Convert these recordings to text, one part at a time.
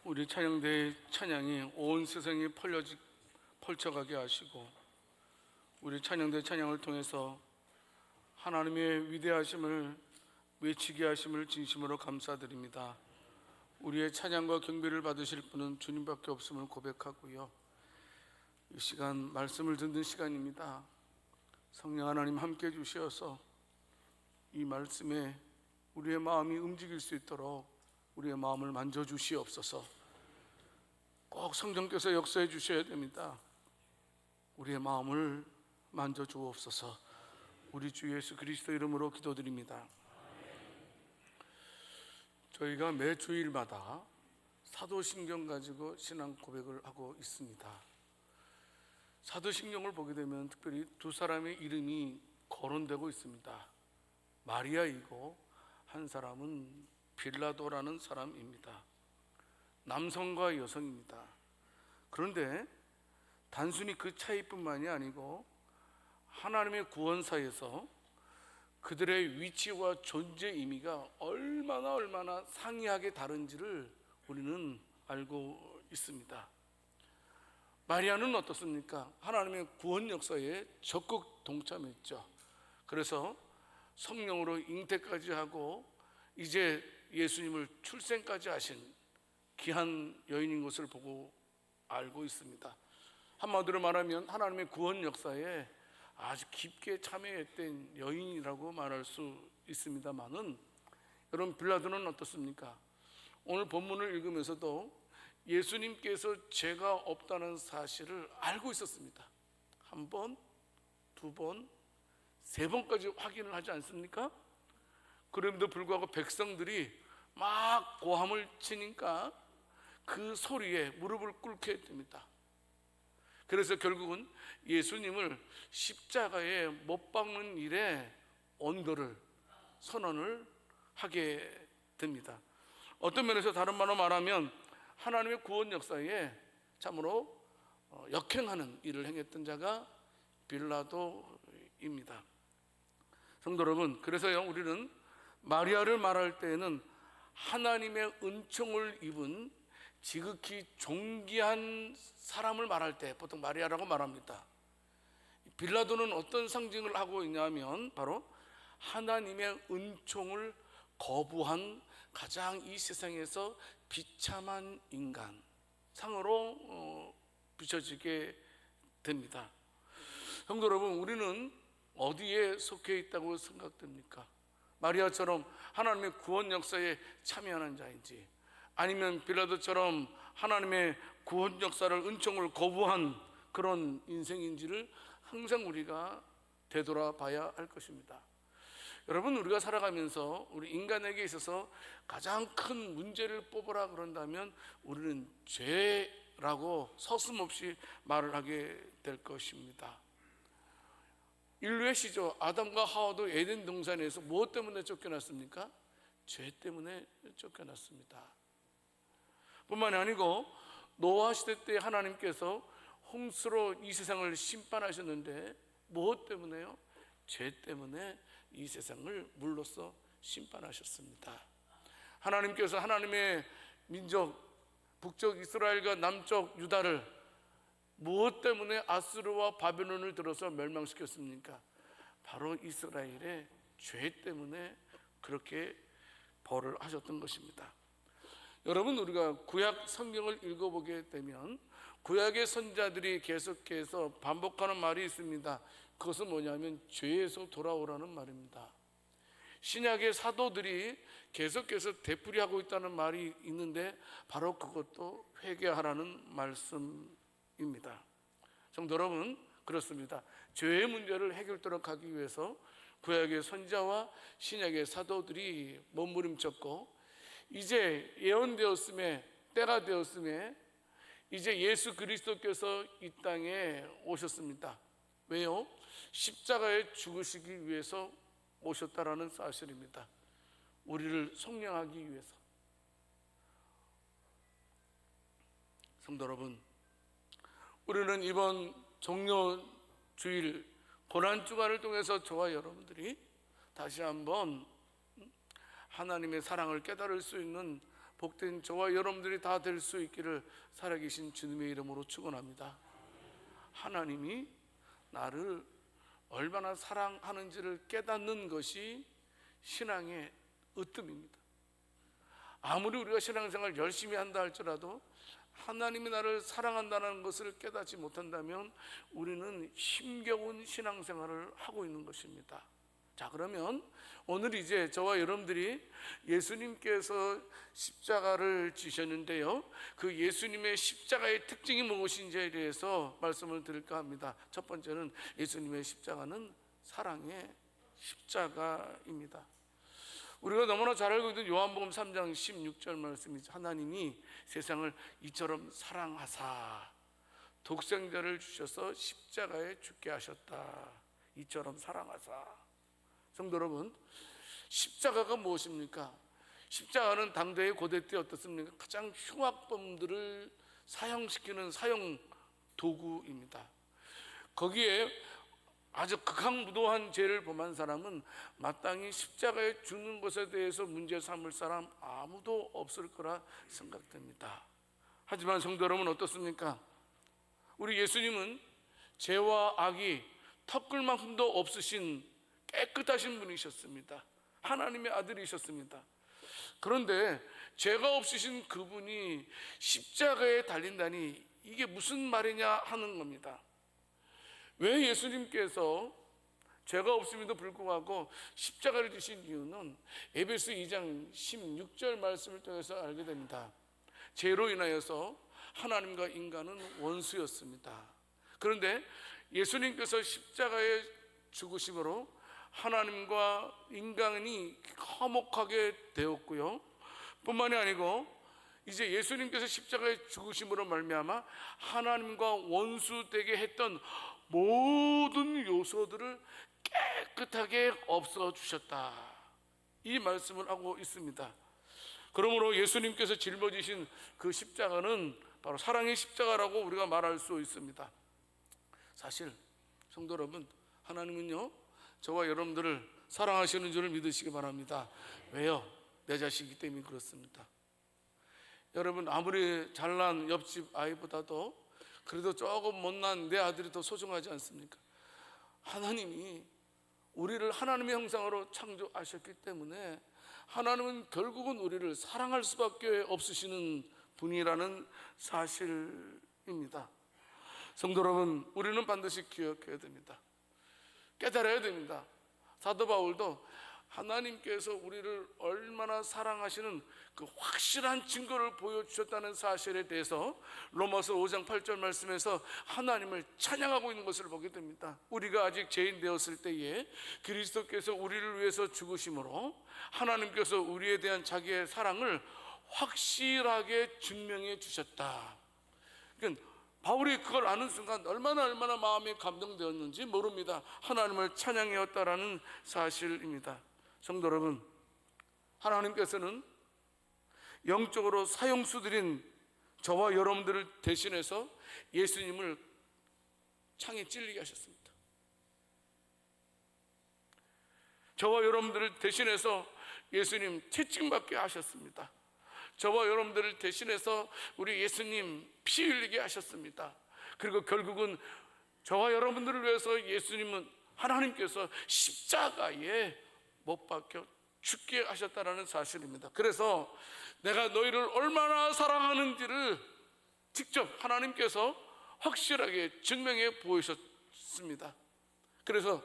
우리 찬양대의 찬양이 온 세상에 펼쳐가게 하시고, 우리 찬양대 찬양을 통해서 하나님의 위대하심을 외치게 하심을 진심으로 감사드립니다. 우리의 찬양과 경배를 받으실 분은 주님밖에 없음을 고백하고요, 이 시간 말씀을 듣는 시간입니다. 성령 하나님 함께 주시어서 이 말씀에 우리의 마음이 움직일 수 있도록 우리의 마음을 만져주시옵소서. 꼭 성령께서 역사해 주셔야 됩니다. 우리의 마음을 만져주옵소서. 우리 주 예수 그리스도 이름으로 기도드립니다. 저희가 매 주일마다 사도신경 가지고 신앙 고백을 하고 있습니다. 사도신경을 보게 되면 특별히 두 사람의 이름이 거론되고 있습니다. 마리아이고 한 사람은 빌라도라는 사람입니다. 남성과 여성입니다. 그런데 단순히 그 차이뿐만이 아니고 하나님의 구원사에서 그들의 위치와 존재 의미가 얼마나 상이하게 다른지를 우리는 알고 있습니다. 마리아는 어떻습니까? 하나님의 구원 역사에 적극 동참했죠. 그래서 성령으로 잉태까지 하고 이제 예수님을 출생까지 하신 귀한 여인인 것을 보고 알고 있습니다. 한마디로 말하면 하나님의 구원 역사에 아주 깊게 참여했던 여인이라고 말할 수 있습니다만은, 여러분, 빌라도는 어떻습니까? 오늘 본문을 읽으면서도 예수님께서 죄가 없다는 사실을 알고 있었습니다. 한 번, 두 번, 세 번까지 확인을 하지 않습니까? 그럼에도 불구하고 백성들이 막 고함을 치니까 그 소리에 무릎을 꿇게 됩니다. 그래서 결국은 예수님을 십자가에 못 박는 일에 언도를 선언을 하게 됩니다. 어떤 면에서 다른 말로 말하면 하나님의 구원 역사에 참으로 역행하는 일을 행했던 자가 빌라도입니다. 성도 여러분, 그래서요, 우리는 마리아를 말할 때에는 하나님의 은총을 입은 지극히 존귀한 사람을 말할 때 보통 마리아라고 말합니다. 빌라도는 어떤 상징을 하고 있냐면 바로 하나님의 은총을 거부한 가장 이 세상에서 비참한 인간 상으로 비춰지게 됩니다. 성도 여러분, 우리는 어디에 속해 있다고 생각됩니까? 마리아처럼 하나님의 구원 역사에 참여하는 자인지, 아니면 빌라도처럼 하나님의 구원 역사를, 은총을 거부한 그런 인생인지를 항상 우리가 되돌아봐야 할 것입니다. 여러분, 우리가 살아가면서 우리 인간에게 있어서 가장 큰 문제를 뽑으라 그런다면 우리는 죄라고 서슴없이 말을 하게 될 것입니다. 인류의 시조 아담과 하와도 에덴 동산에서 무엇 때문에 쫓겨났습니까? 죄 때문에 쫓겨났습니다. 뿐만이 아니고 노아 시대 때 하나님께서 홍수로 이 세상을 심판하셨는데 무엇 때문에요? 죄 때문에 이 세상을 물로써 심판하셨습니다. 하나님께서 하나님의 민족 북쪽 이스라엘과 남쪽 유다를 무엇 때문에 아수르와 바벨론을 들어서 멸망시켰습니까? 바로 이스라엘의 죄 때문에 그렇게 벌을 하셨던 것입니다. 여러분, 우리가 구약 성경을 읽어보게 되면 구약의 선지자들이 계속해서 반복하는 말이 있습니다. 그것은 뭐냐면 죄에서 돌아오라는 말입니다. 신약의 사도들이 계속해서 되풀이하고 있다는 말이 있는데 바로 그것도 회개하라는 말씀입니다. 성도 여러분, 그렇습니다. 죄의 문제를 해결토록 하기 위해서 구약의 선지자와 신약의 사도들이 몸부림쳤고, 이제 예언되었음에, 때가 되었음에 이제 예수 그리스도께서 이 땅에 오셨습니다. 왜요? 십자가에 죽으시기 위해서 오셨다라는 사실입니다. 우리를 속량하기 위해서. 성도 여러분, 우리는 이번 종려 주일 고난주간을 통해서 저와 여러분들이 다시 한번 하나님의 사랑을 깨달을 수 있는 복된 저와 여러분들이 다 될 수 있기를 살아계신 주님의 이름으로 축원합니다. 하나님이 나를 얼마나 사랑하는지를 깨닫는 것이 신앙의 으뜸입니다. 아무리 우리가 신앙생활 열심히 한다 할지라도 하나님이 나를 사랑한다는 것을 깨닫지 못한다면 우리는 힘겨운 신앙생활을 하고 있는 것입니다. 자, 그러면 오늘 이제 저와 여러분들이 예수님께서 십자가를 지셨는데요, 그 예수님의 십자가의 특징이 무엇인지에 대해서 말씀을 드릴까 합니다. 첫 번째는 예수님의 십자가는 사랑의 십자가입니다. 우리가 너무나 잘 알고 있는 요한복음 3장 16절 말씀이죠. 하나님이 세상을 이처럼 사랑하사 독생자를 주셔서 십자가에 죽게 하셨다. 이처럼 사랑하사. 성도 여러분, 십자가가 무엇입니까? 십자가는 당대의 고대 때 어떻습니까? 가장 흉악범들을 사형시키는 사형 도구입니다. 거기에 아주 극악무도한 죄를 범한 사람은 마땅히 십자가에 죽는 것에 대해서 문제 삼을 사람 아무도 없을 거라 생각됩니다. 하지만 성도 여러분 어떻습니까? 우리 예수님은 죄와 악이 턱걸만큼도 없으신 깨끗하신 분이셨습니다. 하나님의 아들이셨습니다. 그런데 죄가 없으신 그분이 십자가에 달린다니 이게 무슨 말이냐 하는 겁니다. 왜 예수님께서 죄가 없음에도 불구하고 십자가를 지신 이유는 에베소 2장 16절 말씀을 통해서 알게 됩니다. 죄로 인하여서 하나님과 인간은 원수였습니다. 그런데 예수님께서 십자가에 죽으심으로 하나님과 인간이 화목하게 되었고요, 뿐만이 아니고 이제 예수님께서 십자가에 죽으심으로 말미암아 하나님과 원수되게 했던 모든 요소들을 깨끗하게 없어주셨다, 이 말씀을 하고 있습니다. 그러므로 예수님께서 짊어지신 그 십자가는 바로 사랑의 십자가라고 우리가 말할 수 있습니다. 사실 성도 여러분, 하나님은요 저와 여러분들을 사랑하시는 줄을 믿으시기 바랍니다. 왜요? 내 자식이기 때문에 그렇습니다. 여러분, 아무리 잘난 옆집 아이보다도 그래도 조금 못난 내 아들이 더 소중하지 않습니까? 하나님이 우리를 하나님의 형상으로 창조하셨기 때문에 하나님은 결국은 우리를 사랑할 수밖에 없으시는 분이라는 사실입니다. 성도 여러분, 우리는 반드시 기억해야 됩니다. 깨달아야 됩니다. 사도 바울도 하나님께서 우리를 얼마나 사랑하시는 그 확실한 증거를 보여주셨다는 사실에 대해서 로마서 5장 8절 말씀에서 하나님을 찬양하고 있는 것을 보게 됩니다. 우리가 아직 죄인 되었을 때에 그리스도께서 우리를 위해서 죽으심으로 하나님께서 우리에 대한 자기의 사랑을 확실하게 증명해 주셨다. 그러니까 바울이 그걸 아는 순간 얼마나 마음이 감동되었는지 모릅니다. 하나님을 찬양해왔다라는 사실입니다. 성도 여러분, 하나님께서는 영적으로 사형수들인 저와 여러분들을 대신해서 예수님을 창에 찔리게 하셨습니다. 저와 여러분들을 대신해서 예수님 채찍받게 하셨습니다. 저와 여러분들을 대신해서 우리 예수님 피 흘리게 하셨습니다. 그리고 결국은 저와 여러분들을 위해서 예수님은 하나님께서 십자가에 못 박혀 죽게 하셨다는 사실입니다. 그래서 내가 너희를 얼마나 사랑하는지를 직접 하나님께서 확실하게 증명해 보이셨습니다. 그래서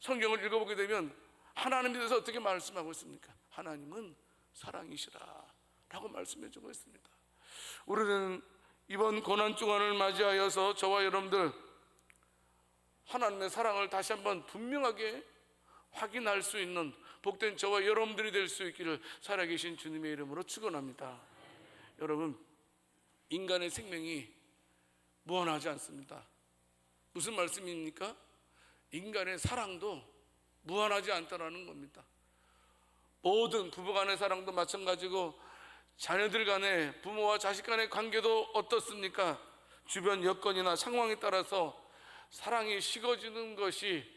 성경을 읽어보게 되면 하나님에 대해서 어떻게 말씀하고 있습니까? 하나님은 사랑이시라 라고 말씀해 주고 있습니다. 우리는 이번 고난주간을 맞이하여서 저와 여러분들 하나님의 사랑을 다시 한번 분명하게 확인할 수 있는 복된 저와 여러분들이 될 수 있기를 살아계신 주님의 이름으로 축원합니다. 여러분, 인간의 생명이 무한하지 않습니다. 무슨 말씀입니까? 인간의 사랑도 무한하지 않다라는 겁니다. 모든 부부간의 사랑도 마찬가지고 자녀들 간의, 부모와 자식 간의 관계도 어떻습니까? 주변 여건이나 상황에 따라서 사랑이 식어지는 것이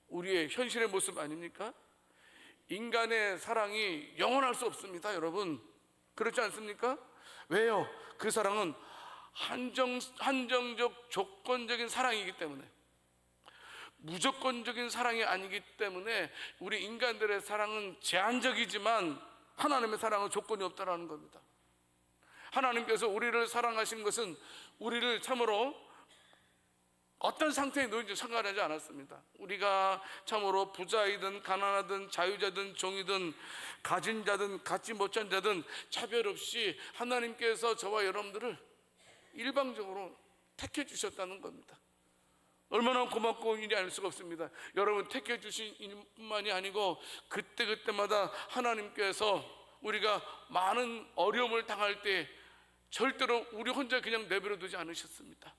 우리의 현실의 모습 아닙니까? 인간의 사랑이 영원할 수 없습니다. 여러분, 그렇지 않습니까? 왜요? 그 사랑은 한정적 조건적인 사랑이기 때문에, 무조건적인 사랑이 아니기 때문에 우리 인간들의 사랑은 제한적이지만 하나님의 사랑은 조건이 없다라는 겁니다. 하나님께서 우리를 사랑하신 것은 우리를 참으로 어떤 상태에 놓인지 상관하지 않았습니다. 우리가 참으로 부자이든 가난하든 자유자든 종이든 가진 자든 갖지 못한 자든 차별 없이 하나님께서 저와 여러분들을 일방적으로 택해 주셨다는 겁니다. 얼마나 고맙고 일이 아닐 수가 없습니다. 여러분, 택해 주신 일뿐만이 아니고 그때그때마다 하나님께서 우리가 많은 어려움을 당할 때 절대로 우리 혼자 그냥 내버려 두지 않으셨습니다.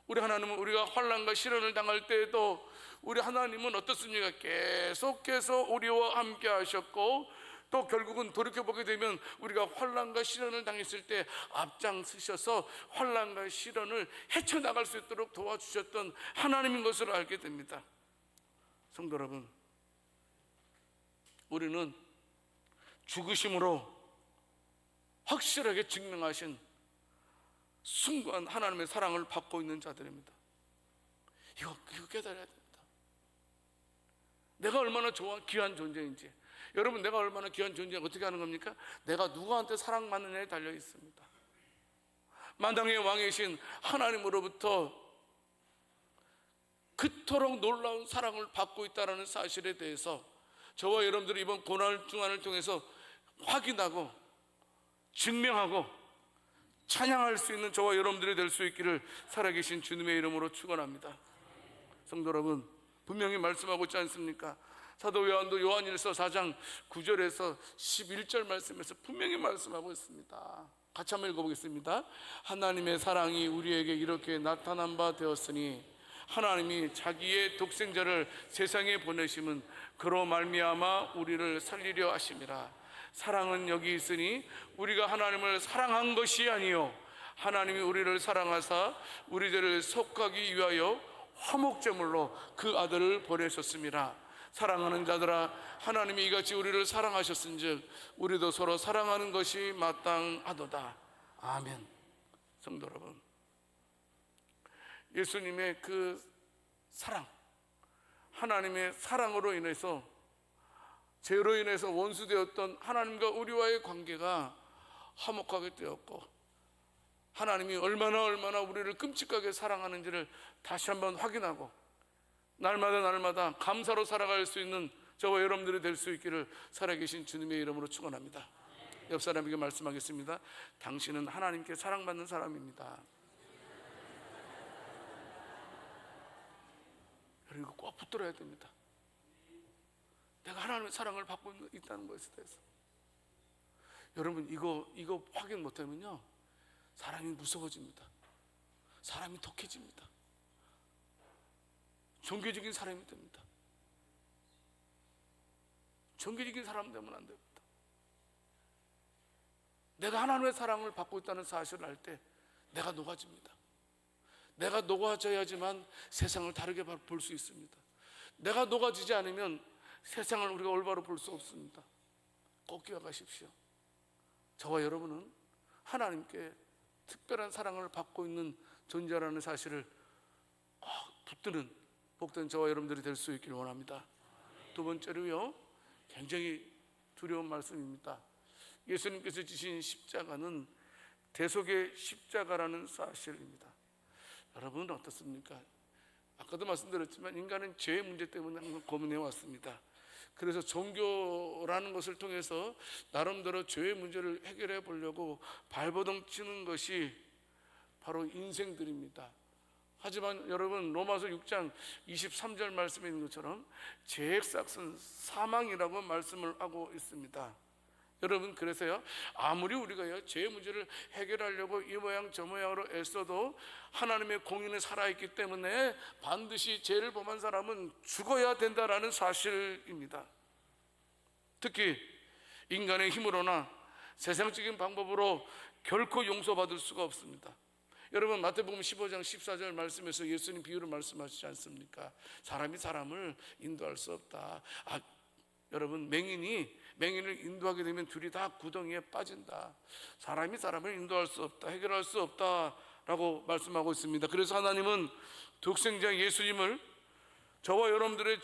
우리 하나님은 우리가 환난과 시련을 당할 때에도 우리 하나님은 어떻습니까? 계속해서 우리와 함께 하셨고, 또 결국은 돌이켜보게 되면 우리가 환난과 시련을 당했을 때 앞장서셔서 환난과 시련을 헤쳐나갈 수 있도록 도와주셨던 하나님인 것을 알게 됩니다. 성도 여러분, 우리는 죽으심으로 확실하게 증명하신 순간 하나님의 사랑을 받고 있는 자들입니다. 이거 깨달아야 됩니다. 내가 얼마나 귀한 존재인지. 여러분, 내가 얼마나 귀한 존재인지 어떻게 하는 겁니까? 내가 누구한테 사랑받느냐에 달려 있습니다. 만왕의 왕이신 하나님으로부터 그토록 놀라운 사랑을 받고 있다는 사실에 대해서 저와 여러분들이 이번 고난 중환을 통해서 확인하고 증명하고 찬양할 수 있는 저와 여러분들이 될 수 있기를 살아계신 주님의 이름으로 축원합니다. 성도 여러분, 분명히 말씀하고 있지 않습니까? 사도 요한도 요한일서 4장 9절에서 11절 말씀에서 분명히 말씀하고 있습니다. 같이 한번 읽어보겠습니다. 하나님의 사랑이 우리에게 이렇게 나타난 바 되었으니 하나님이 자기의 독생자를 세상에 보내심은 그로 말미암아 우리를 살리려 하심이라. 사랑은 여기 있으니 우리가 하나님을 사랑한 것이 아니요 하나님이 우리를 사랑하사 우리들을 속하기 위하여 화목제물로 그 아들을 보내셨습니다. 사랑하는 자들아, 하나님이 이같이 우리를 사랑하셨은즉 우리도 서로 사랑하는 것이 마땅하도다. 아멘. 성도 여러분, 예수님의 그 사랑, 하나님의 사랑으로 인해서 죄로 인해서 원수되었던 하나님과 우리와의 관계가 화목하게 되었고, 하나님이 얼마나 우리를 끔찍하게 사랑하는지를 다시 한번 확인하고 날마다 감사로 살아갈 수 있는 저와 여러분들이 될 수 있기를 살아계신 주님의 이름으로 축원합니다. 옆 사람에게 말씀하겠습니다. 당신은 하나님께 사랑받는 사람입니다. 그리고 꼭 붙들어야 됩니다. 내가 하나님의 사랑을 받고 있다는 것에 대해서. 여러분, 이거 확인 못하면요 사람이 무서워집니다. 사람이 독해집니다. 종교적인 사람이 됩니다. 종교적인 사람 되면 안 됩니다. 내가 하나님의 사랑을 받고 있다는 사실을 알 때 내가 녹아집니다. 내가 녹아져야지만 세상을 다르게 볼 수 있습니다. 내가 녹아지지 않으면 세상을 우리가 올바로 볼 수 없습니다. 꼭 기억하십시오. 저와 여러분은 하나님께 특별한 사랑을 받고 있는 존재라는 사실을 붙드는 복된 저와 여러분들이 될 수 있기를 원합니다. 두 번째로요, 굉장히 두려운 말씀입니다. 예수님께서 지신 십자가는 대속의 십자가라는 사실입니다. 여러분은 어떻습니까? 아까도 말씀드렸지만 인간은 죄의 문제 때문에 항상 고민해 왔습니다. 그래서 종교라는 것을 통해서 나름대로 죄의 문제를 해결해 보려고 발버둥 치는 것이 바로 인생들입니다. 하지만 여러분, 로마서 6장 23절 말씀에 있는 것처럼 죄의 삭은 사망이라고 말씀을 하고 있습니다. 여러분, 그래서요, 아무리 우리가 죄의 문제를 해결하려고 이 모양 저 모양으로 애써도 하나님의 공의는 살아있기 때문에 반드시 죄를 범한 사람은 죽어야 된다라는 사실입니다. 특히 인간의 힘으로나 세상적인 방법으로 결코 용서받을 수가 없습니다. 여러분, 마태복음 15장 14절 말씀에서 예수님 비유를 말씀하시지 않습니까? 사람이 사람을 인도할 수 없다. 여러분, 맹인이 맹인을 인도하게 되면 둘이 다 구덩이에 빠진다. 사람이 사람을 인도할 수 없다, 해결할 수 없다라고 말씀하고 있습니다. 그래서 하나님은 독생자 예수님을 저와 여러분들의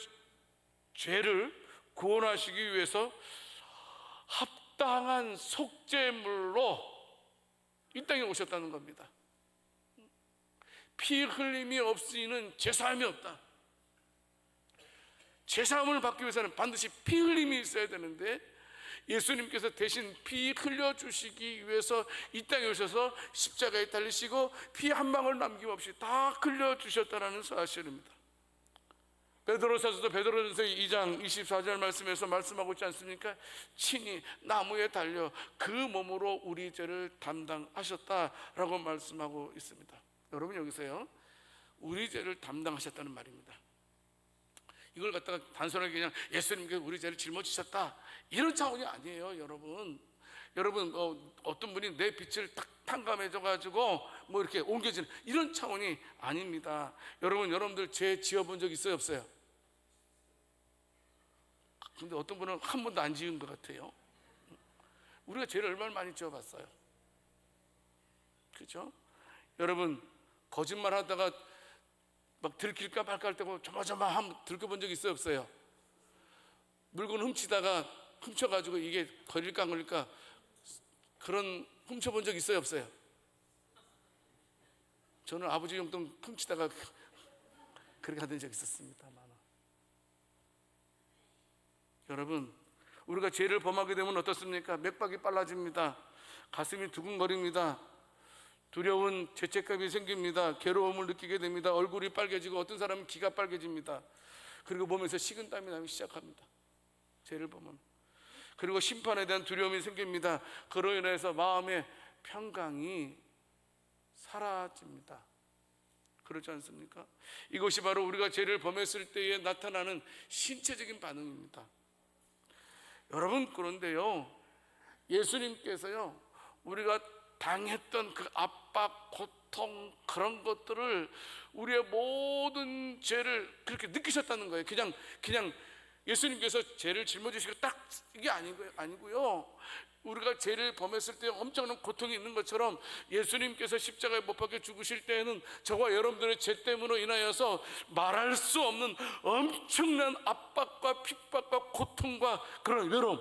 죄를 구원하시기 위해서 합당한 속죄물로 이 땅에 오셨다는 겁니다. 피 흘림이 없이는 제사함이 없다. 제사함을 받기 위해서는 반드시 피 흘림이 있어야 되는데, 예수님께서 대신 피 흘려주시기 위해서 이 땅에 오셔서 십자가에 달리시고 피 한 방울 남김없이 다 흘려주셨다는 사실입니다. 베드로사서도 베드로전서 2장 24절 말씀에서 말씀하고 있지 않습니까? 친히 나무에 달려 그 몸으로 우리 죄를 담당하셨다라고 말씀하고 있습니다. 여러분, 여기서요, 우리 죄를 담당하셨다는 말입니다. 이걸 갖다가 단순하게 그냥 예수님께서 우리 죄를 짊어지셨다, 이런 차원이 아니에요. 여러분 어떤 분이 내 빛을 딱 탕감해줘 가지고 뭐 이렇게 옮겨지는 이런 차원이 아닙니다. 여러분들 죄 지어본 적 있어요, 없어요? 근데 어떤 분은 한 번도 안 지은 것 같아요. 우리가 죄를 얼마나 많이 지어봤어요, 그렇죠? 여러분, 거짓말 하다가 막 들킬까 말까 할 때고 조마조마함 들켜본 적 있어요, 없어요? 물건 훔치다가 훔쳐가지고 이게 걸릴까 안 걸릴까 그런 훔쳐본 적 있어요, 없어요? 저는 아버지 용돈 훔치다가 그렇게 하던 적 있었습니다. 여러분, 우리가 죄를 범하게 되면 어떻습니까? 맥박이 빨라집니다. 가슴이 두근거립니다. 두려운 죄책감이 생깁니다. 괴로움을 느끼게 됩니다. 얼굴이 빨개지고 어떤 사람은 귀가 빨개집니다. 그리고 몸에서 식은땀이 나기 시작합니다. 죄를 범하면. 그리고 심판에 대한 두려움이 생깁니다. 그로 인해서 마음의 평강이 사라집니다. 그렇지 않습니까? 이것이 바로 우리가 죄를 범했을 때에 나타나는 신체적인 반응입니다. 여러분, 그런데요, 예수님께서요, 우리가 당했던 그 압박, 고통, 그런 것들을, 우리의 모든 죄를 그렇게 느끼셨다는 거예요. 그냥 예수님께서 죄를 짊어지시고 딱 이게 아니고요. 우리가 죄를 범했을 때 엄청난 고통이 있는 것처럼 예수님께서 십자가에 못 박혀 죽으실 때에는 저와 여러분들의 죄 때문으로 인하여서 말할 수 없는 엄청난 압박과 핍박과 고통과 그런 외로움,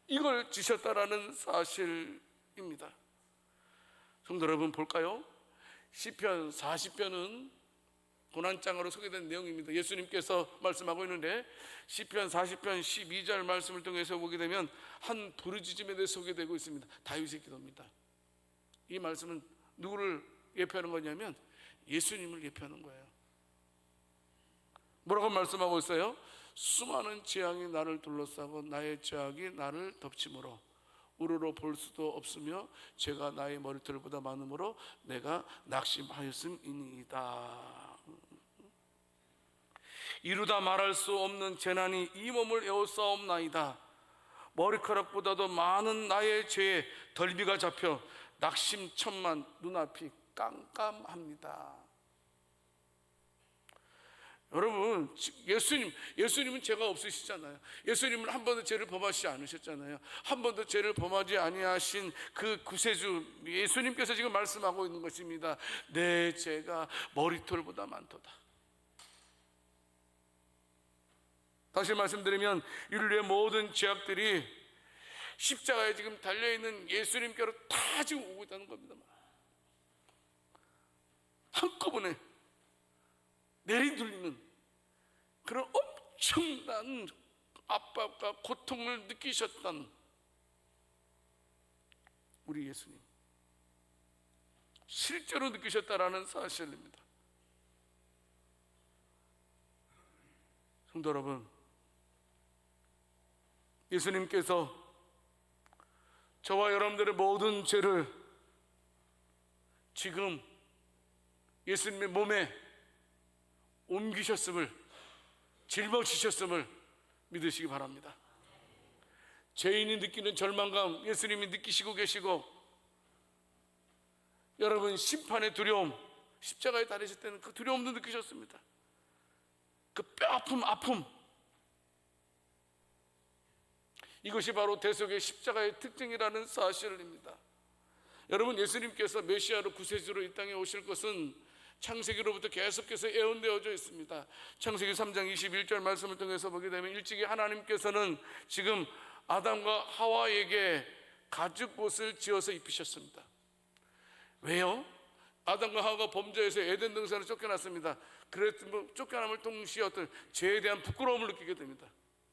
이걸 지셨다라는 사실입니다. 성도 여러분, 볼까요? 시편 40편은 고난장으로 소개된 내용입니다. 예수님께서 말씀하고 있는데, 시편 40편 12절 말씀을 통해서 보게 되면 한 부르짖음에 대해 소개되고 있습니다. 다윗의 기도입니다. 이 말씀은 누구를 예표하는 거냐면 예수님을 예표하는 거예요. 뭐라고 말씀하고 있어요? 수많은 재앙이 나를 둘러싸고 나의 죄악이 나를 덮치므로 우러러 볼 수도 없으며 죄가 나의 머리털보다 많으므로 내가 낙심하였음이니이다. 이루다 말할 수 없는 재난이 이 몸을 에워싸옵나이다. 머리카락보다도 많은 나의 죄에 덜미가 잡혀 낙심천만, 눈앞이 깜깜합니다. 여러분, 예수님은 죄가 없으시잖아요. 예수님은 한 번도 죄를 범하시지 않으셨잖아요. 한 번도 죄를 범하지 아니하신 그 구세주 예수님께서 지금 말씀하고 있는 것입니다. 내 죄가 머리털보다 많도다. 다시 말씀드리면 인류의 모든 죄악들이 십자가에 지금 달려있는 예수님께로 다 지금 오고 있다는 겁니다. 한꺼번에 내리돌리는 그런 엄청난 압박과 고통을 느끼셨던 우리 예수님, 실제로 느끼셨다라는 사실입니다. 성도 여러분, 예수님께서 저와 여러분들의 모든 죄를 지금 예수님의 몸에 옮기셨음을, 짊어지셨음을 믿으시기 바랍니다. 죄인이 느끼는 절망감 예수님이 느끼시고 계시고, 여러분 심판의 두려움, 십자가에 달리실 때는 그 두려움도 느끼셨습니다. 그 뼈아픔, 아픔, 이것이 바로 대속의 십자가의 특징이라는 사실입니다. 여러분, 예수님께서 메시아로 구세주로 이 땅에 오실 것은 창세기로부터 계속해서 예언되어져 있습니다. 창세기 3장 21절 말씀을 통해서 보게 되면 일찍이 하나님께서는 지금 아담과 하와에게 가죽옷을 지어서 입히셨습니다. 왜요? 아담과 하와가 범죄해서 에덴 동산을 쫓겨났습니다. 그랬더니 쫓겨남을 동시에 어떤 죄에 대한 부끄러움을 느끼게 됩니다.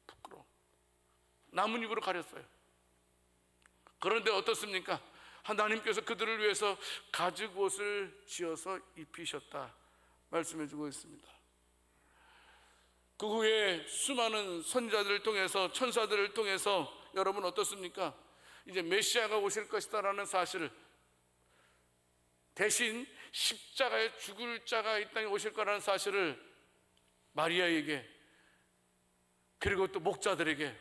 부끄러움. 나뭇잎으로 가렸어요. 그런데 어떻습니까? 하나님께서 그들을 위해서 가죽옷을 지어서 입히셨다 말씀해 주고 있습니다. 그 후에 수많은 선자들을 통해서, 천사들을 통해서 여러분 어떻습니까? 이제 메시아가 오실 것이다라는 사실을, 대신 십자가에 죽을 자가 이 땅에 오실 거라는 사실을 마리아에게, 그리고 또 목자들에게,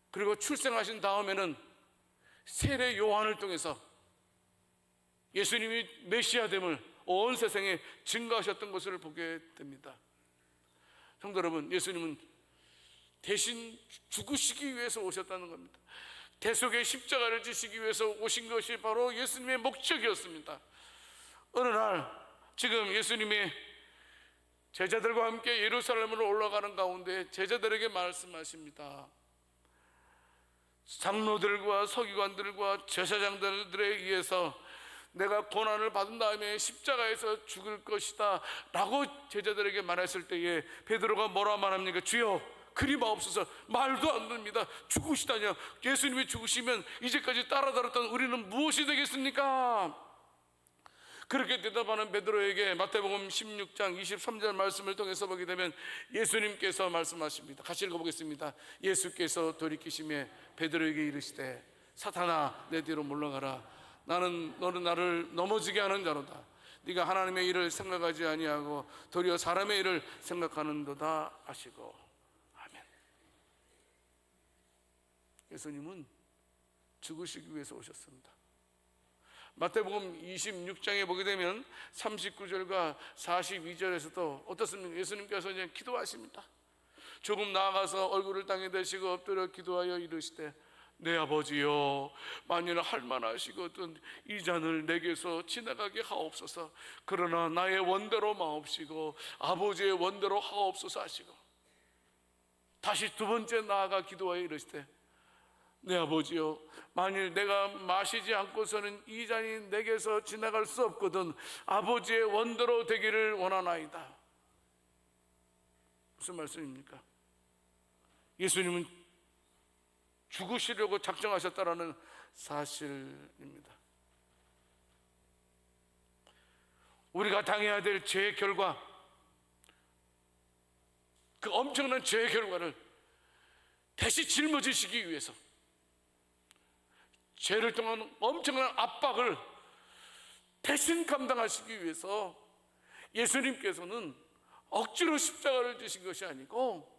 그리고 출생하신 다음에는 세례 요한을 통해서 예수님이 메시아됨을 온 세상에 증거하셨던 것을 보게 됩니다. 성도 여러분, 예수님은 대신 죽으시기 위해서 오셨다는 겁니다. 대속의 십자가를 지시기 위해서 오신 것이 바로 예수님의 목적이었습니다. 어느 날 지금 예수님이 제자들과 함께 예루살렘으로 올라가는 가운데 제자들에게 말씀하십니다. 장로들과 서기관들과 제사장들에 의해서 내가 고난을 받은 다음에 십자가에서 죽을 것이다 라고 제자들에게 말했을 때에 베드로가 뭐라 말합니까? 주여, 그리 마옵소서. 말도 안 됩니다. 죽으시다냐? 예수님이 죽으시면 이제까지 따라다녔던 우리는 무엇이 되겠습니까? 그렇게 대답하는 베드로에게 마태복음 16장 23절 말씀을 통해서 보게 되면 예수님께서 말씀하십니다. 같이 읽어보겠습니다. 예수께서 돌이키시며 베드로에게 이르시되 사탄아, 내 뒤로 물러가라. 너는 나를 넘어지게 하는 자로다. 네가 하나님의 일을 생각하지 아니하고 도리어 사람의 일을 생각하는도다 하시고. 아멘. 예수님은 죽으시기 위해서 오셨습니다. 마태복음 26장에 보게 되면 39절과 42절에서도 어떻습니까? 예수님께서 이제 기도하십니다. 조금 나아가서 얼굴을 땅에 대시고 엎드려 기도하여 이르시되 내 아버지여, 만일 할만하시거든 이 잔을 내게서 지나가게 하옵소서. 그러나 나의 원대로 마옵시고 아버지의 원대로 하옵소서 하시고, 다시 두 번째 나아가 기도하여 이르시되 내 아버지여, 만일 내가 마시지 않고서는 이 잔이 내게서 지나갈 수 없거든 아버지의 원대로 되기를 원하나이다. 무슨 말씀입니까? 예수님은 죽으시려고 작정하셨다라는 사실입니다. 우리가 당해야 될 죄의 결과, 그 엄청난 죄의 결과를 대신 짊어지시기 위해서, 죄를 통한 엄청난 압박을 대신 감당하시기 위해서 예수님께서는 억지로 십자가를 지신 것이 아니고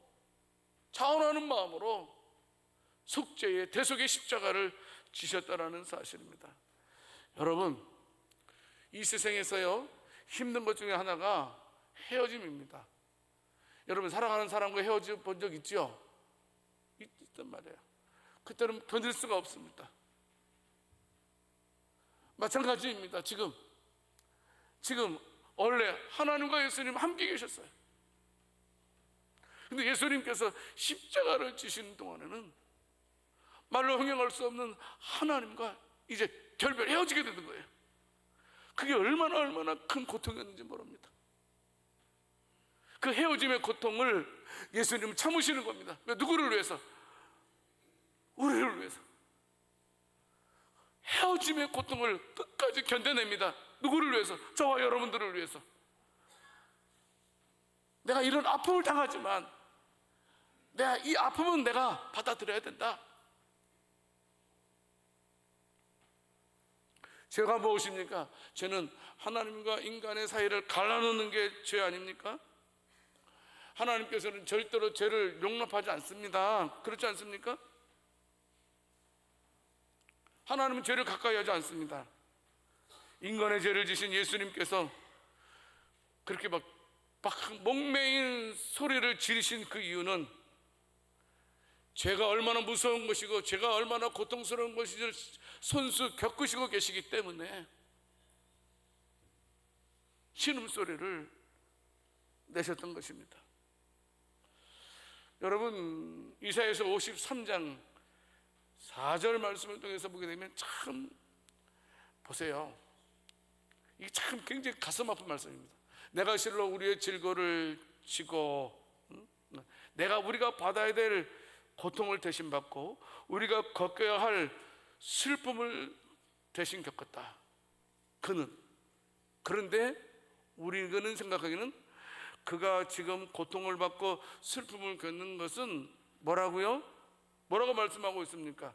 자원하는 마음으로 속죄의 대속의 십자가를 지셨다라는 사실입니다. 여러분, 이 세상에서요 힘든 것 중에 하나가 헤어짐입니다. 여러분, 사랑하는 사람과 헤어져 본 적 있죠? 있단 말이에요. 그때는 견딜 수가 없습니다. 마찬가지입니다. 지금 원래 하나님과 예수님 함께 계셨어요. 근데 예수님께서 십자가를 지시는 동안에는 말로 형용할 수 없는 하나님과 이제 결별 헤어지게 되는 거예요. 그게 얼마나 큰 고통이었는지 모릅니다. 그 헤어짐의 고통을 예수님은 참으시는 겁니다. 누구를 위해서? 우리를 위해서. 헤어짐의 고통을 끝까지 견뎌냅니다. 누구를 위해서? 저와 여러분들을 위해서. 내가 이런 아픔을 당하지만 내가 이 아픔은 내가 받아들여야 된다. 죄가 무엇입니까? 죄는 하나님과 인간의 사이를 갈라놓는 게 죄 아닙니까? 하나님께서는 절대로 죄를 용납하지 않습니다. 그렇지 않습니까? 하나님은 죄를 가까이 하지 않습니다. 인간의 죄를 지신 예수님께서 그렇게 막 목매인 소리를 지르신 그 이유는 죄가 얼마나 무서운 것이고 죄가 얼마나 고통스러운 것인지를 손수 겪으시고 계시기 때문에 신음소리를 내셨던 것입니다. 여러분, 이사야서 53장 4절 말씀을 통해서 보게 되면 참 보세요, 이게 참 굉장히 가슴 아픈 말씀입니다. 내가 실로 우리의 질거를 지고 우리가 받아야 될 고통을 대신 받고 우리가 겪어야 할 슬픔을 대신 겪었다. 그런데 우리는 생각하기는 그가 지금 고통을 받고 슬픔을 겪는 것은 뭐라고요? 뭐라고 말씀하고 있습니까?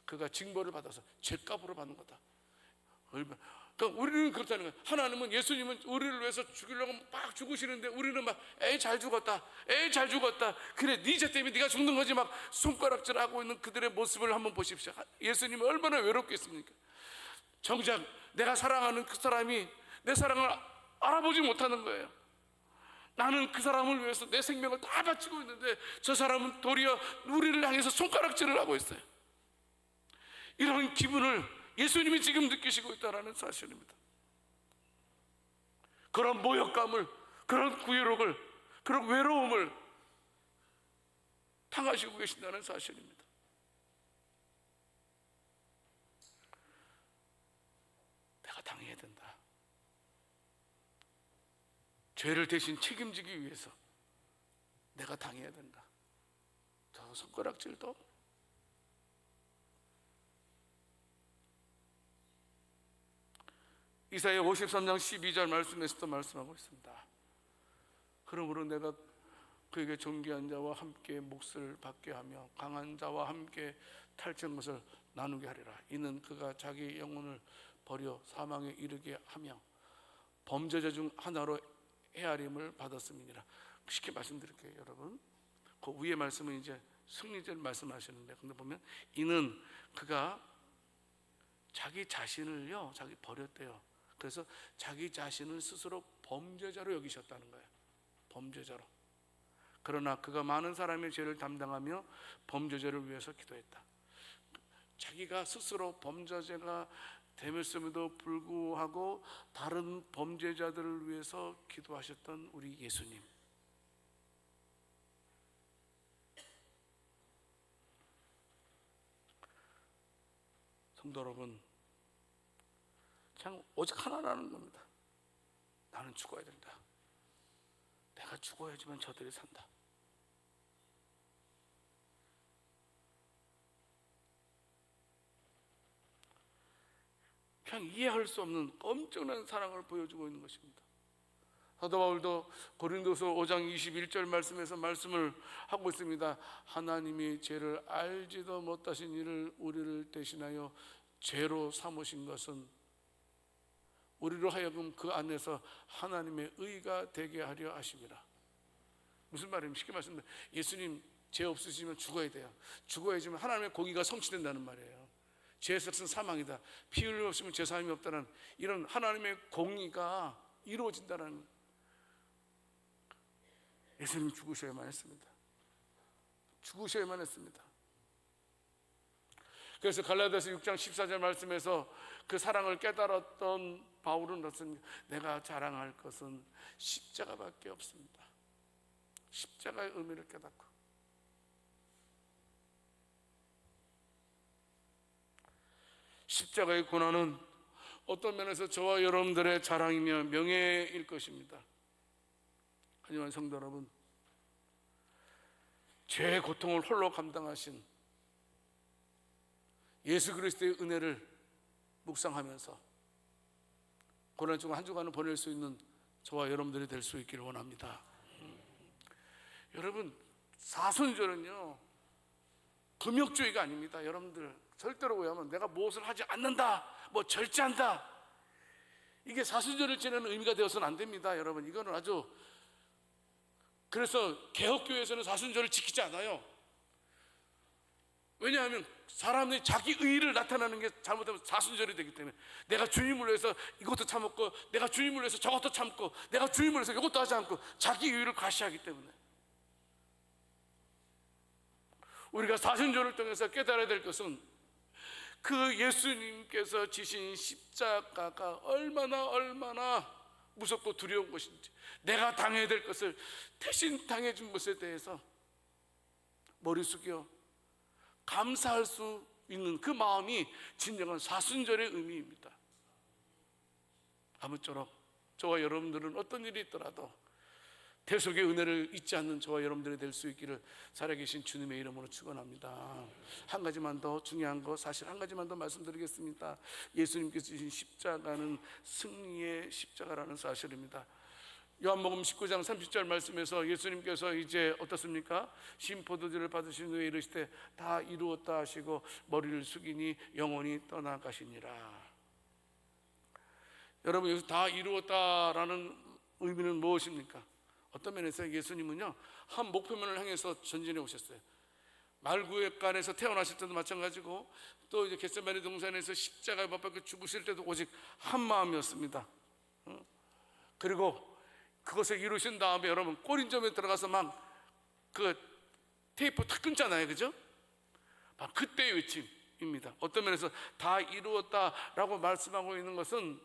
그가 징벌을 받아서 죗값으로 받는 거다. 그러니까 우리는 그렇다는 거예요. 하나님은, 예수님은 우리를 위해서 죽이려고 막 죽으시는데 우리는 막 에이 잘 죽었다, 에이 잘 죽었다, 그래 네 죄 때문에 네가 죽는 거지, 막 손가락질하고 있는 그들의 모습을 한번 보십시오. 예수님이 얼마나 외롭겠습니까? 정작 내가 사랑하는 그 사람이 내 사랑을 알아보지 못하는 거예요. 나는 그 사람을 위해서 내 생명을 다 바치고 있는데 저 사람은 도리어 우리를 향해서 손가락질을 하고 있어요. 이런 기분을 예수님이 지금 느끼시고 있다는 사실입니다. 그런 모욕감을, 그런 구애록을, 그런 외로움을 당하시고 계신다는 사실입니다. 내가 당해야 된다. 죄를 대신 책임지기 위해서 내가 당해야 된다. 저 손가락질도 이사야 53장 12절 말씀에서도 말씀하고 있습니다. 그러므로 내가 그에게 존귀한 자와 함께 몫을 받게 하며 강한 자와 함께 탈취한 것을 나누게 하리라. 이는 그가 자기 영혼을 버려 사망에 이르게 하며 범죄자 중 하나로 헤아림을 받았음이니라. 쉽게 말씀드릴게요, 여러분. 그 위에 말씀은 이제 승리절 말씀하시는데, 근데 보면 이는 그가 자기 자신을요, 자기 버렸대요. 그래서 자기 자신을 스스로 범죄자로 여기셨다는 거예요. 범죄자로. 그러나 그가 많은 사람의 죄를 담당하며 범죄자를 위해서 기도했다. 자기가 스스로 범죄자가 됨에도 불구하고 다른 범죄자들을 위해서 기도하셨던 우리 예수님. 성도 여러분, 그냥 오직 하나라는 겁니다. 나는 죽어야 된다. 내가 죽어야지만 저들이 산다. 그냥 이해할 수 없는 엄청난 사랑을 보여주고 있는 것입니다. 사도 바울도 고린도서 5장 21절 말씀에서 말씀을 하고 있습니다. 하나님이 죄를 알지도 못하신 이를 우리를 대신하여 죄로 삼으신 것은 우리로 하여금 그 안에서 하나님의 의가 되게 하려 하심이라. 무슨 말입니까? 쉽게 말씀드리면 예수님 죄 없으시면 죽어야 돼요. 죽어야지만 하나님의 공의가 성취된다는 말이에요. 죄의 삭은 사망이다. 피 흘림 없으면 죄 사함이 없다는 이런 하나님의 공의가 이루어진다는. 예수님 죽으셔야만 했습니다. 죽으셔야만 했습니다. 그래서 갈라디아서 6장 14절 말씀에서 그 사랑을 깨달았던 바울은 그렇습니다. 내가 자랑할 것은 십자가밖에 없습니다. 십자가의 의미를 깨닫고, 십자가의 고난은 어떤 면에서 저와 여러분들의 자랑이며 명예일 것입니다. 하지만 성도 여러분, 죄의 고통을 홀로 감당하신 예수 그리스도의 은혜를 묵상하면서 고난 중 한 주간을 보낼 수 있는 저와 여러분들이 될 수 있기를 원합니다. 여러분, 사순절은요 금욕주의가 아닙니다. 여러분들 절대로 오해하면 내가 무엇을 하지 않는다, 뭐 절제한다, 이게 사순절을 지내는 의미가 되어서는 안 됩니다. 여러분, 이거는 아주, 그래서 개혁교회에서는 사순절을 지키지 않아요. 왜냐하면 사람들이 자기 의의를 나타나는 게 잘못하면 사순절이 되기 때문에, 내가 주님을 위해서 이것도 참았고, 내가 주님을 위해서 저것도 참고, 내가 주님을 위해서 이것도 하지 않고 자기 의의를 과시하기 때문에. 우리가 사순절을 통해서 깨달아야 될 것은 그 예수님께서 지신 십자가가 얼마나 무섭고 두려운 것인지, 내가 당해야 될 것을 대신 당해준 것에 대해서 머리 숙여 감사할 수 있는 그 마음이 진정한 사순절의 의미입니다. 아무쪼록 저와 여러분들은 어떤 일이 있더라도 대속의 은혜를 잊지 않는 저와 여러분들이 될 수 있기를 살아계신 주님의 이름으로 축원합니다. 한 가지만 더 중요한 거, 사실 한 가지만 더 말씀드리겠습니다. 예수님께서 주신 십자가는 승리의 십자가라는 사실입니다. 요한복음 19장 30절 말씀에서 예수님께서 이제 어떻습니까? 신포도주를 받으신 후에 이르시되 다 이루었다 하시고 머리를 숙이니 영원히 떠나가시니라. 여러분, 여기서 다 이루었다라는 의미는 무엇입니까? 어떤 면에서 예수님은요, 한 목표면을 향해서 전진해 오셨어요. 말구역간에서 태어나실 때도 마찬가지고, 또 이제 겟세마네 동산에서 십자가에 못 박혀 죽으실 때도 오직 한 마음이었습니다. 그리고 그것을 이루신 다음에 여러분 꼬린점에 들어가서 막 그 테이프 탁 끊잖아요, 그죠? 막 그때의 외침입니다. 어떤 면에서 다 이루었다라고 말씀하고 있는 것은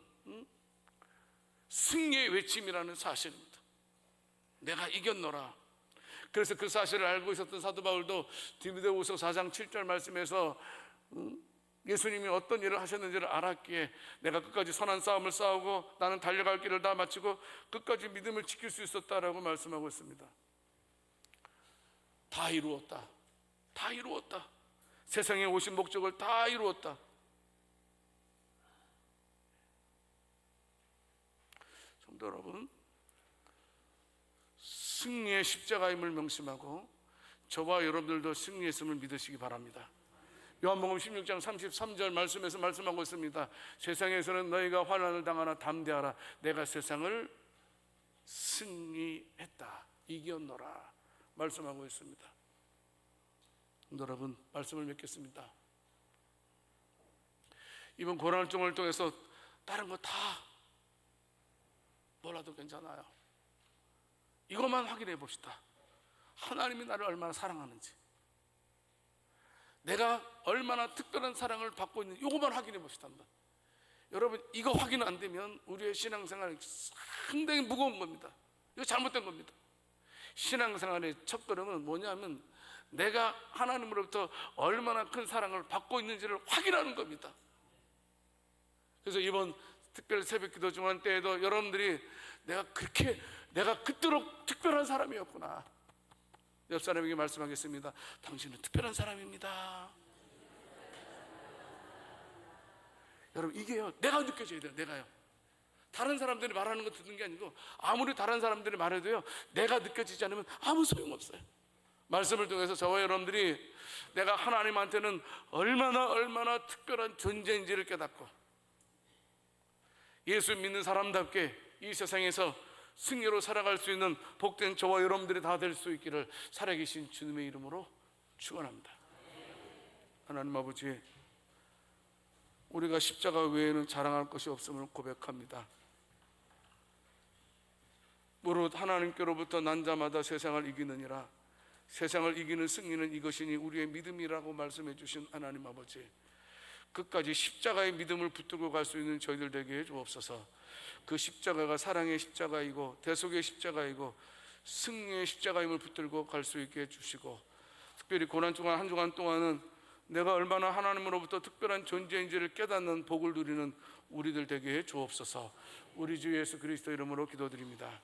승리의 외침이라는 사실입니다. 내가 이겼노라. 그래서 그 사실을 알고 있었던 사도 바울도 디모데후서 4장 7절 말씀에서 예수님이 어떤 일을 하셨는지를 알았기에 내가 끝까지 선한 싸움을 싸우고 나는 달려갈 길을 다 마치고 끝까지 믿음을 지킬 수 있었다라고 말씀하고 있습니다. 다 이루었다. 다 이루었다. 세상에 오신 목적을 다 이루었다. 성도 여러분, 승리의 십자가임을 명심하고 저와 여러분들도 승리했음을 믿으시기 바랍니다. 요한복음 16장 33절 말씀에서 말씀하고 있습니다. 세상에서는 너희가 환난을 당하나 담대하라. 내가 세상을 승리했다. 이겼노라. 말씀하고 있습니다. 여러분, 말씀을 맺겠습니다. 이번 고난중을 통해서 다른 거 다 몰라도 괜찮아요. 이것만 확인해 봅시다. 하나님이 나를 얼마나 사랑하는지, 내가 얼마나 특별한 사랑을 받고 있는지 이것만 확인해 봅시다. 한번. 여러분, 이거 확인 안 되면 우리의 신앙생활이 상당히 무거운 겁니다. 이거 잘못된 겁니다. 신앙생활의 첫걸음은 뭐냐면 내가 하나님으로부터 얼마나 큰 사랑을 받고 있는지를 확인하는 겁니다. 그래서 이번 특별 새벽기도 중한 때에도 여러분들이 내가 그토록 특별한 사람이었구나. 옆 사람에게 말씀하겠습니다. 당신은 특별한 사람입니다. 여러분, 이게요, 내가 느껴져야 돼요. 내가요. 다른 사람들이 말하는 거 듣는 게 아니고, 아무리 다른 사람들이 말해도요, 내가 느껴지지 않으면 아무 소용없어요. 말씀을 통해서 저와 여러분들이 내가 하나님한테는 얼마나 특별한 존재인지를 깨닫고 예수 믿는 사람답게 이 세상에서 승리로 살아갈 수 있는 복된 저와 여러분들이 다 될 수 있기를 살아계신 주님의 이름으로 축원합니다. 하나님 아버지, 우리가 십자가 외에는 자랑할 것이 없음을 고백합니다. 무릇 하나님께로부터 난 자마다 세상을 이기느니라. 세상을 이기는 승리는 이것이니 우리의 믿음이라고 말씀해 주신 하나님 아버지, 끝까지 십자가의 믿음을 붙들고 갈 수 있는 저희들 되게 해 주옵소서. 그 십자가가 사랑의 십자가이고 대속의 십자가이고 승리의 십자가임을 붙들고 갈 수 있게 해주시고, 특별히 고난 중간 한 주간 동안은 내가 얼마나 하나님으로부터 특별한 존재인지를 깨닫는 복을 누리는 우리들 되게 해 주옵소서. 우리 주 예수 그리스도 이름으로 기도드립니다.